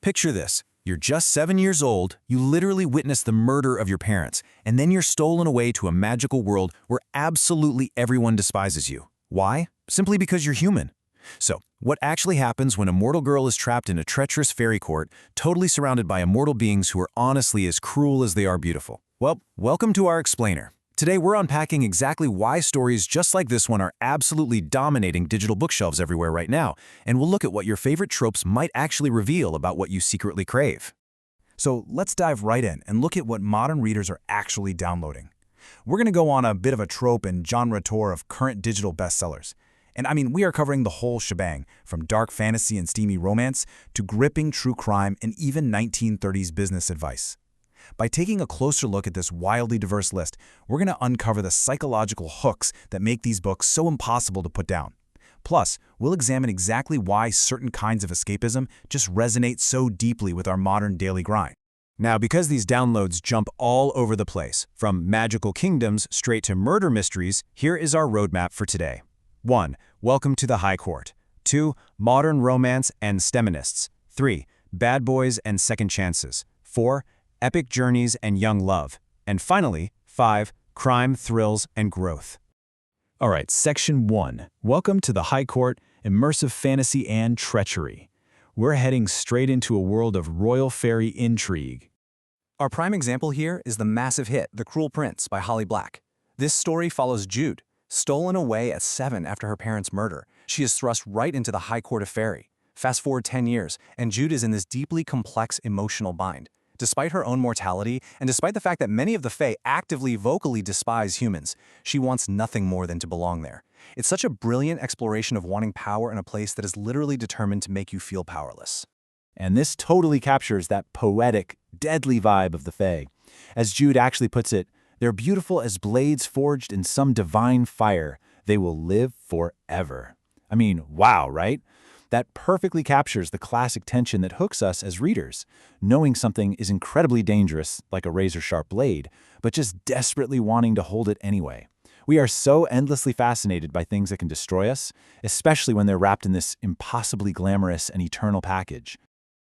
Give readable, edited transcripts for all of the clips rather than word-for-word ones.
Picture this. You're just 7 years old, you literally witnessed the murder of your parents, and then you're stolen away to a magical world where absolutely everyone despises you. Why? Simply because you're human. So, what actually happens when a mortal girl is trapped in a treacherous fairy court, totally surrounded by immortal beings who are honestly as cruel as they are beautiful? Well, welcome to our explainer. Today we're unpacking exactly why stories just like this one are absolutely dominating digital bookshelves everywhere right now, and we'll look at what your favorite tropes might actually reveal about what you secretly crave. So let's dive right in and look at what modern readers are actually downloading. We're going to go on a bit of a trope and genre tour of current digital bestsellers. And I mean, we are covering the whole shebang, from dark fantasy and steamy romance to gripping true crime and even 1930s business advice. By taking a closer look at this wildly diverse list, we're going to uncover the psychological hooks that make these books so impossible to put down. Plus, we'll examine exactly why certain kinds of escapism just resonate so deeply with our modern daily grind. Now, because these downloads jump all over the place, from magical kingdoms straight to murder mysteries, here is our roadmap for today. 1. Welcome to the High Court. 2. Modern romance and STEMinists. 3. Bad boys and second chances. 4. Epic journeys and young love. And finally, 5. Crime, thrills, and growth. All right, Section 1. Welcome to the High Court, immersive fantasy and treachery. We're heading straight into a world of royal fairy intrigue. Our prime example here is the massive hit The Cruel Prince by Holly Black. This story follows Jude. Stolen away at 7 after her parents' murder, she is thrust right into the High Court of Faerie. Fast forward 10 years, and Jude is in this deeply complex emotional bind. Despite her own mortality, and despite the fact that many of the Fae actively vocally despise humans, she wants nothing more than to belong there. It's such a brilliant exploration of wanting power in a place that is literally determined to make you feel powerless. And this totally captures that poetic, deadly vibe of the Fae. As Jude actually puts it, they're beautiful as blades forged in some divine fire. They will live forever. I mean, wow, right? That perfectly captures the classic tension that hooks us as readers, knowing something is incredibly dangerous, like a razor-sharp blade, but just desperately wanting to hold it anyway. We are so endlessly fascinated by things that can destroy us, especially when they're wrapped in this impossibly glamorous and eternal package.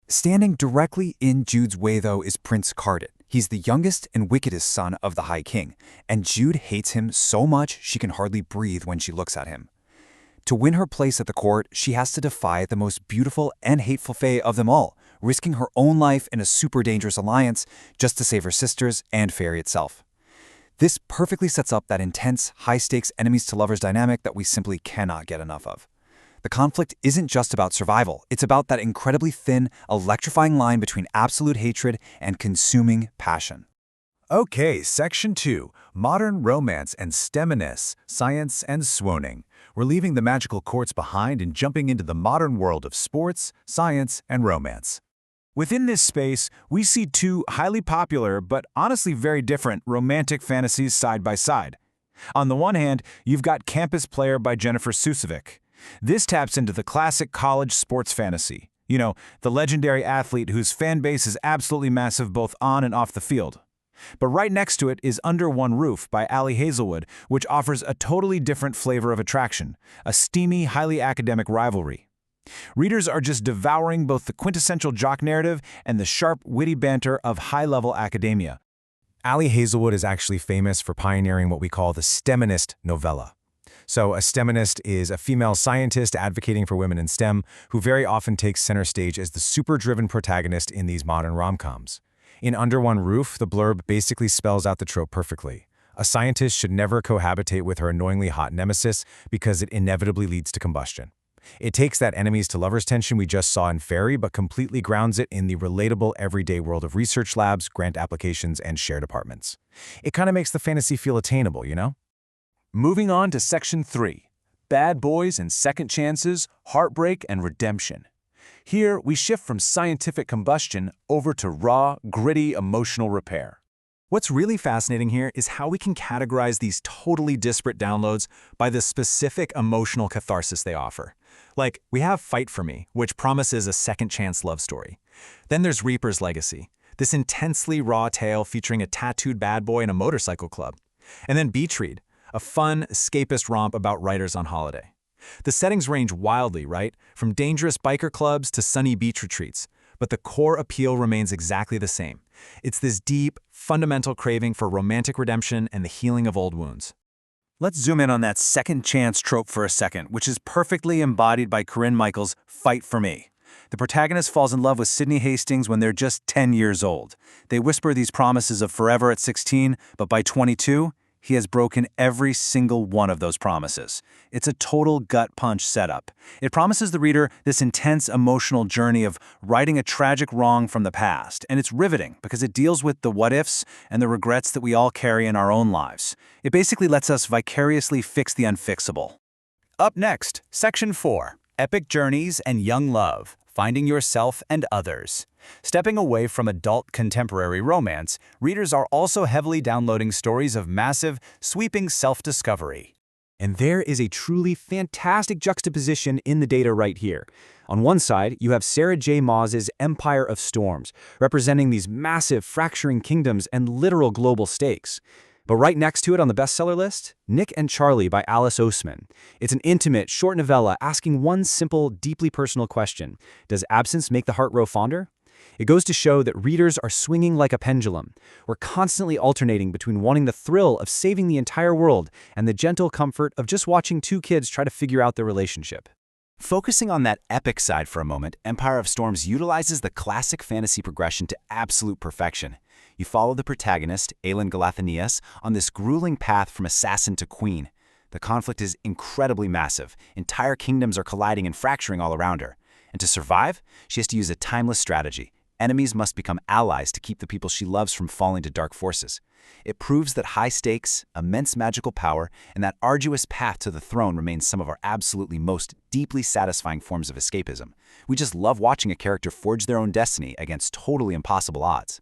Standing directly in Jude's way, though, is Prince Cardit. He's the youngest and wickedest son of the High King, and Jude hates him so much she can hardly breathe when she looks at him. To win her place at the court, she has to defy the most beautiful and hateful Fae of them all, risking her own life in a super dangerous alliance just to save her sisters and Faerie itself. This perfectly sets up that intense, high-stakes enemies-to-lovers dynamic that we simply cannot get enough of. The conflict isn't just about survival, it's about that incredibly thin, electrifying line between absolute hatred and consuming passion. Okay, Section 2. Modern romance and STEMinists, science and swooning. We're leaving the magical courts behind and jumping into the modern world of sports, science, and romance. Within this space, we see two highly popular but honestly very different romantic fantasies side by side. On the one hand, you've got Campus Player by Jennifer Susevic. This taps into the classic college sports fantasy. You know, the legendary athlete whose fan base is absolutely massive both on and off the field. But right next to it is Under One Roof by Ali Hazelwood, which offers a totally different flavor of attraction, a steamy, highly academic rivalry. Readers are just devouring both the quintessential jock narrative and the sharp, witty banter of high-level academia. Ali Hazelwood is actually famous for pioneering what we call the STEMinist novella. So a STEMinist is a female scientist advocating for women in STEM who very often takes center stage as the super-driven protagonist in these modern rom-coms. In Under One Roof, the blurb basically spells out the trope perfectly. A scientist should never cohabitate with her annoyingly hot nemesis because it inevitably leads to combustion. It takes that enemies-to-lovers tension we just saw in Faerie but completely grounds it in the relatable everyday world of research labs, grant applications, and shared apartments. It kind of makes the fantasy feel attainable, you know? Moving on to Section 3. Bad boys and second chances, heartbreak, and redemption. Here, we shift from scientific combustion over to raw, gritty emotional repair. What's really fascinating here is how we can categorize these totally disparate downloads by the specific emotional catharsis they offer. Like, we have Fight For Me, which promises a second-chance love story. Then there's Reaper's Legacy, this intensely raw tale featuring a tattooed bad boy in a motorcycle club. And then Beach Read, a fun, escapist romp about writers on holiday. The settings range wildly, right? From dangerous biker clubs to sunny beach retreats. but the core appeal remains exactly the same. It's this deep, fundamental craving for romantic redemption and the healing of old wounds. Let's zoom in on that second chance trope for a second, which is perfectly embodied by Corinne Michaels' Fight for Me. The protagonist falls in love with Sydney Hastings when they're just 10 years old. They whisper these promises of forever at 16, but by 22, he has broken every single one of those promises. It's a total gut punch setup. It promises the reader this intense emotional journey of righting a tragic wrong from the past, and it's riveting because it deals with the what-ifs and the regrets that we all carry in our own lives. It basically lets us vicariously fix the unfixable. Up next, Section 4, Epic Journeys and Young Love, Finding Yourself and Others. Stepping away from adult contemporary romance, readers are also heavily downloading stories of massive, sweeping self-discovery. And there is a truly fantastic juxtaposition in the data right here. On one side, you have Sarah J. Maas's Empire of Storms, representing these massive, fracturing kingdoms and literal global stakes. But right next to it on the bestseller list, Nick and Charlie by Alice Oseman. It's an intimate, short novella asking one simple, deeply personal question. Does absence make the heart grow fonder? It goes to show that readers are swinging like a pendulum. We're constantly alternating between wanting the thrill of saving the entire world and the gentle comfort of just watching two kids try to figure out their relationship. Focusing on that epic side for a moment, Empire of Storms utilizes the classic fantasy progression to absolute perfection. You follow the protagonist, Aelin Galathynius, on this grueling path from assassin to queen. The conflict is incredibly massive. Entire kingdoms are colliding and fracturing all around her. And to survive, she has to use a timeless strategy. Enemies must become allies to keep the people she loves from falling to dark forces. It proves that high stakes, immense magical power, and that arduous path to the throne remains some of our absolutely most deeply satisfying forms of escapism. We just love watching a character forge their own destiny against totally impossible odds.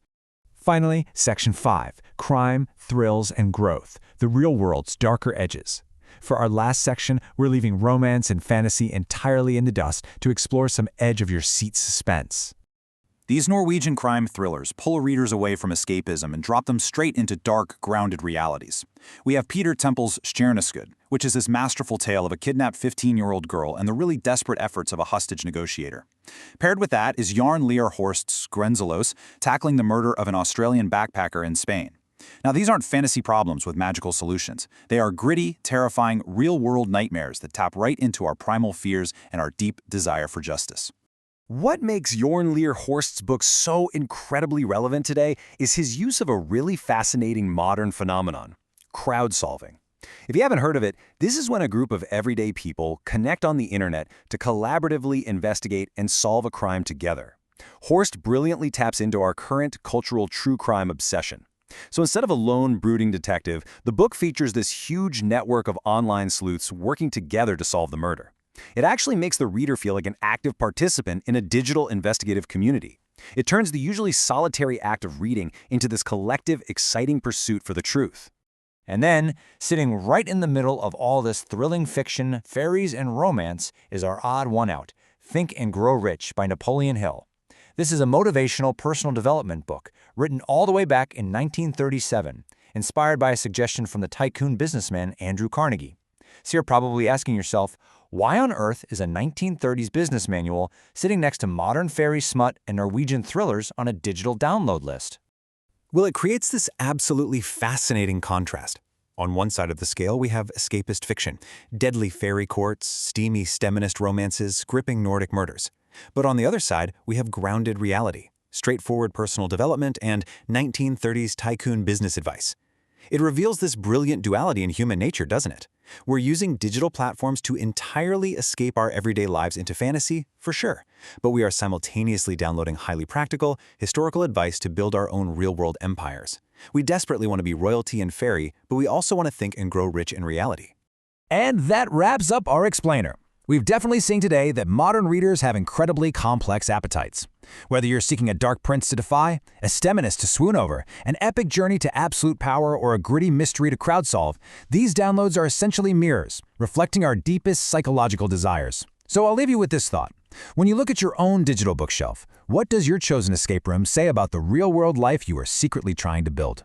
Finally, Section 5, Crime, Thrills, and Growth, the real world's darker edges. For our last section, we're leaving romance and fantasy entirely in the dust to explore some edge-of-your-seat suspense. These Norwegian crime thrillers pull readers away from escapism and drop them straight into dark, grounded realities. We have Peter Temple's Stjerneskudd, which is this masterful tale of a kidnapped 15-year-old girl and the really desperate efforts of a hostage negotiator. Paired with that is Jarn Lier Horst's Grenselos, tackling the murder of an Australian backpacker in Spain. Now, these aren't fantasy problems with magical solutions. They are gritty, terrifying, real-world nightmares that tap right into our primal fears and our deep desire for justice. What makes Jarn Lier Horst's book so incredibly relevant today is his use of a really fascinating modern phenomenon, crowdsolving. If you haven't heard of it, this is when a group of everyday people connect on the internet to collaboratively investigate and solve a crime together. Horst brilliantly taps into our current cultural true crime obsession. So instead of a lone, brooding detective, the book features this huge network of online sleuths working together to solve the murder. It actually makes the reader feel like an active participant in a digital investigative community. It turns the usually solitary act of reading into this collective, exciting pursuit for the truth. And then, sitting right in the middle of all this thrilling fiction, fairies, and romance is our odd one out, Think and Grow Rich by Napoleon Hill. This is a motivational personal development book written all the way back in 1937, inspired by a suggestion from the tycoon businessman Andrew Carnegie. So you're probably asking yourself, why on earth is a 1930s business manual sitting next to modern fairy smut and Norwegian thrillers on a digital download list? Well, it creates this absolutely fascinating contrast. On one side of the scale, we have escapist fiction, deadly fairy courts, steamy STEMinist romances, gripping Nordic murders. But on the other side, we have grounded reality, straightforward personal development, and 1930s tycoon business advice. It reveals this brilliant duality in human nature, doesn't it? We're using digital platforms to entirely escape our everyday lives into fantasy, for sure. But we are simultaneously downloading highly practical, historical advice to build our own real-world empires. We desperately want to be royalty and fairy, but we also want to think and grow rich in reality. And that wraps up our explainer. We've definitely seen today that modern readers have incredibly complex appetites. Whether you're seeking a dark prince to defy, a STEMinist to swoon over, an epic journey to absolute power, or a gritty mystery to crowd solve, these downloads are essentially mirrors, reflecting our deepest psychological desires. So I'll leave you with this thought. When you look at your own digital bookshelf, what does your chosen escape room say about the real-world life you are secretly trying to build?